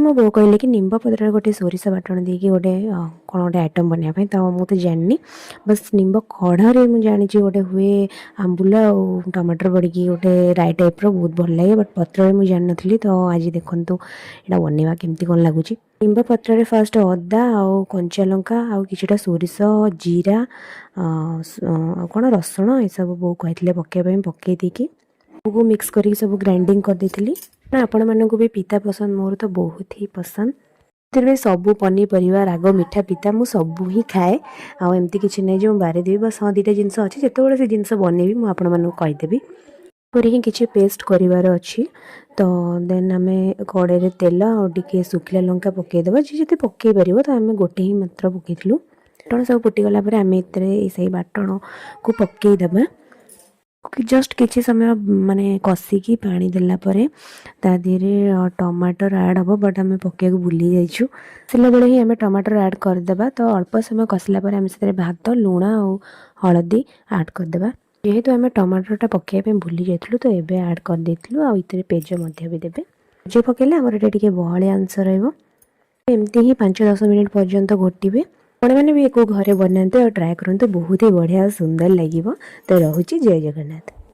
मो बो कहले कि निम्ब पत्र गोटे सोरिष बाटण देकी गोटे कौन गोटे आइटम बनाया तो मुझे जानी बस निम्ब कढ़े मुझे जानी गोटे हुए आंबुल और टमाटर पड़ी गोटे राई टाइप बहुत भल लगे बट पत्र मुझे जान नी तो आज देखु यहाँ बनवा केमती कौन लगुच निम्ब पत्र फास्ट अदा आउ कंचा लंका आउ किछिटा सोरिष जीरा कौन रसुण ये सब बो कहते पकाइबा पकई देकी को मिक्स करके सब ग्राइंडिंग कर देती ना आपण मानक भी पिता पसंद मोर तो बहुत ही पसंद तेरे सबू पनीपरिया राग मिठा पिता मु सबू ही खाए आमती किसी ना जो बारिदेवी बस हाँ दुटा जिनस अच्छी जिते से जिनस बनैबी मुझे कहीदेवी पूरी ही किसी पेस्ट करार अच्छी तो देन आम कड़े तेल और टे सुखिला लंका पकईदेवा जी जो पकई पार तो आम गोटे ही मात्र पकईलु बाटण सब फुटीगला आम ये बाटण को पकईदेवा जस्ट किसी समय माने कषिकी पानी देला परे ता देहरे टमाटर ऐड हम बट आम पकड़ भूली जाइछु सिला बेले ही आम टमाटर ऐड करदेबा तो अल्प समय कषिला परे आम से भात लुण और हलदी ऐड करदेबा जेहेतु आम टमाटरटा पकाइबा भूली जाइलु तो एबे ऐड कर देइलु आ इतरे पेज मध्य भी देबे पेज पकेले हमर एटा टिके बहलिया अंश रहइबो एमती ही 5-10 मिनिट पर्यंत घोटिबे आपण मैंने भी एक घरे बनाते और ट्राए करते बहुत ही बढ़िया सुंदर लगे तो रोचे जय जगन्नाथ।